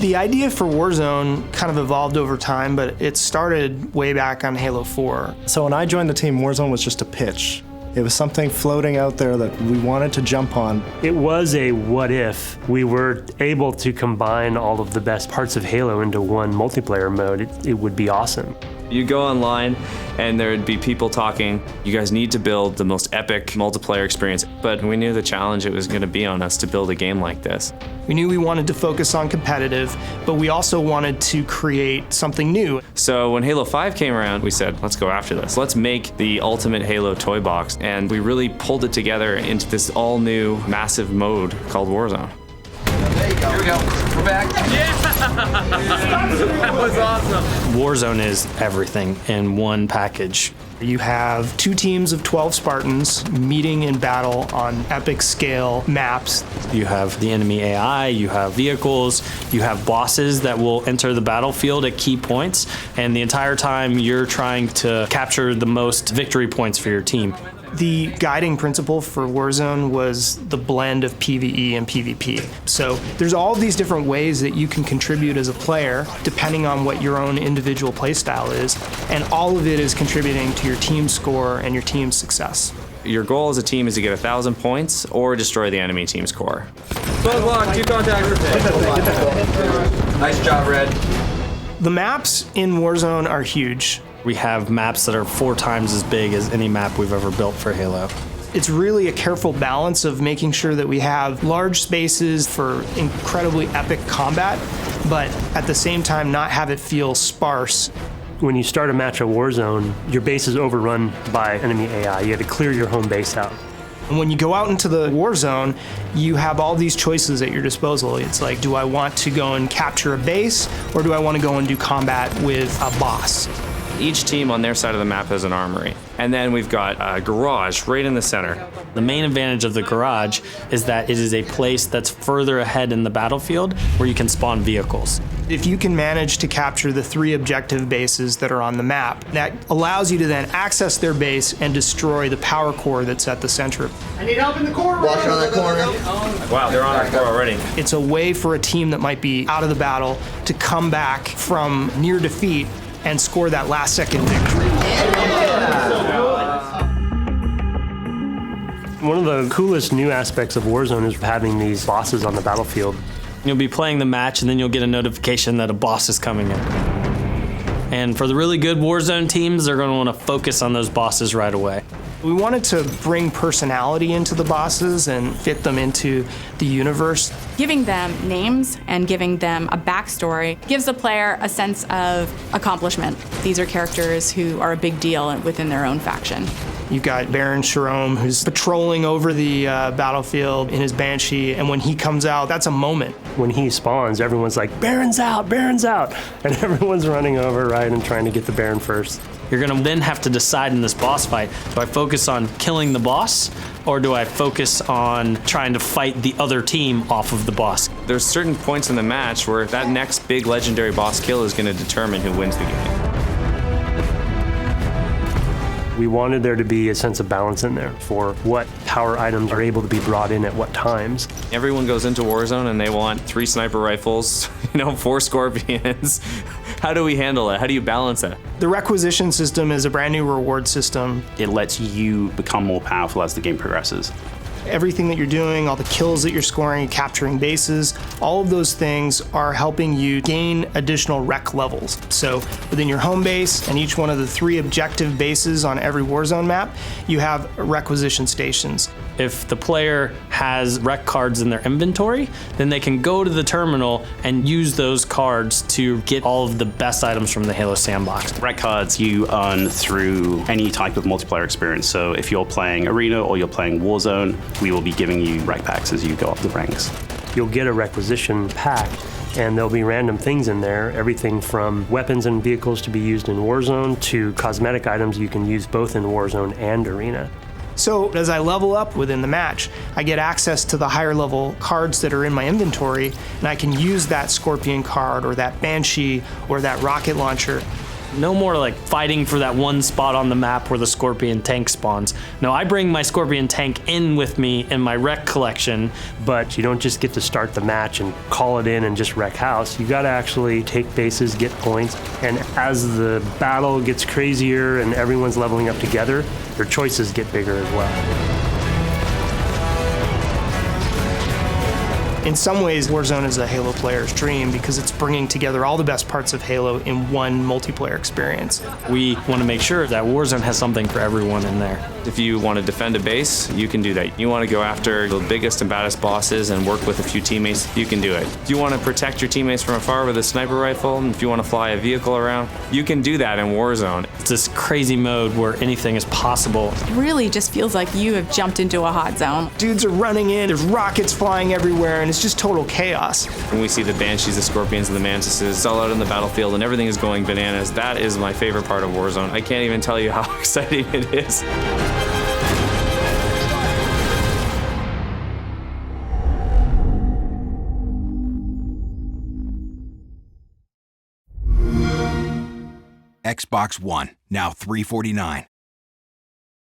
The idea for Warzone kind of evolved over time, but it started way back on Halo 4. So when I joined the team, Warzone was just a pitch. It was something floating out there that we wanted to jump on. It was a what if we were able to combine all of the best parts of Halo into one multiplayer mode. It would be awesome. You go online and there'd be people talking, you guys need to build the most epic multiplayer experience. But we knew the challenge it was going to be on us to build a game like this. We knew we wanted to focus on competitive, but we also wanted to create something new. So when Halo 5 came around, we said, let's go after this. Let's make the ultimate Halo toy box. And we really pulled it together into this all new massive mode called Warzone. There you go. Here we go. We're back. Yeah! That was awesome. Warzone is everything in one package. You have 2 teams of 12 Spartans meeting in battle on epic scale maps. You have the enemy AI, you have vehicles, you have bosses that will enter the battlefield at key points, and the entire time you're trying to capture the most victory points for your team. The guiding principle for Warzone was the blend of PvE and PvP. So there's all these different ways that you can contribute as a player, depending on what your own individual playstyle is, and all of it is contributing to your team score and your team's success. Your goal as a team is to get 1,000 points or destroy the enemy team's core. Close lock, 2 contact. Nice job, Red. The maps in Warzone are huge. We have maps that are 4 times as big as any map we've ever built for Halo. It's really a careful balance of making sure that we have large spaces for incredibly epic combat, but at the same time not have it feel sparse. When you start a match of Warzone, your base is overrun by enemy AI. You have to clear your home base out. And when you go out into the war zone, you have all these choices at your disposal. It's like, do I want to go and capture a base, or do I want to go and do combat with a boss? Each team on their side of the map has an armory. And then we've got a garage right in the center. The main advantage of the garage is that it is a place that's further ahead in the battlefield where you can spawn vehicles. If you can manage to capture the 3 objective bases that are on the map, that allows you to then access their base and destroy the power core that's at the center. I need help in the corner. Watch on that corner. Wow, they're on our core already. It's a way for a team that might be out of the battle to come back from near defeat and score that last second victory. One of the coolest new aspects of Warzone is having these bosses on the battlefield. You'll be playing the match and then you'll get a notification that a boss is coming in. And for the really good Warzone teams, they're going to want to focus on those bosses right away. We wanted to bring personality into the bosses and fit them into the universe. Giving them names and giving them a backstory gives the player a sense of accomplishment. These are characters who are a big deal within their own faction. You've got Baron Sharome, who's patrolling over the battlefield in his Banshee, and when he comes out, that's a moment. When he spawns, everyone's like, Baron's out, Baron's out! And everyone's running over, right, and trying to get the Baron first. You're gonna then have to decide in this boss fight, do I focus on killing the boss, or do I focus on trying to fight the other team off of the boss? There's certain points in the match where that next big legendary boss kill is gonna determine who wins the game. We wanted there to be a sense of balance in there for what power items are able to be brought in at what times. Everyone goes into Warzone and they want 3 sniper rifles, 4 scorpions. How do we handle it? How do you balance it? The requisition system is a brand new reward system. It lets you become more powerful as the game progresses. Everything that you're doing, all the kills that you're scoring, capturing bases, all of those things are helping you gain additional rec levels. So within your home base and each one of the 3 objective bases on every Warzone map, you have requisition stations. If the player has rec cards in their inventory, then they can go to the terminal and use those cards to get all of the best items from the Halo sandbox. Rec cards you earn through any type of multiplayer experience. So if you're playing Arena or you're playing Warzone, we will be giving you rec packs as you go up the ranks. You'll get a requisition pack, and there'll be random things in there, everything from weapons and vehicles to be used in Warzone to cosmetic items you can use both in Warzone and Arena. So as I level up within the match, I get access to the higher level cards that are in my inventory, and I can use that Scorpion card or that Banshee or that rocket launcher No more like fighting for that one spot on the map where the Scorpion tank spawns. No, I bring my Scorpion tank in with me in my wreck collection. But you don't just get to start the match and call it in and just wreck house. You got to actually take bases, get points, and as the battle gets crazier and everyone's leveling up together, your choices get bigger as well. In some ways, Warzone is a Halo player's dream because it's bringing together all the best parts of Halo in one multiplayer experience. We want to make sure that Warzone has something for everyone in there. If you want to defend a base, you can do that. You want to go after the biggest and baddest bosses and work with a few teammates, you can do it. If you want to protect your teammates from afar with a sniper rifle, and if you want to fly a vehicle around, you can do that in Warzone. It's this crazy mode where anything is possible. It really just feels like you have jumped into a hot zone. Dudes are running in, there's rockets flying everywhere, and it's just total chaos. When we see the Banshees, the Scorpions, and the Mantises, it's all out in the battlefield and everything is going bananas. That is my favorite part of Warzone. I can't even tell you how exciting it is. Xbox One, now $349.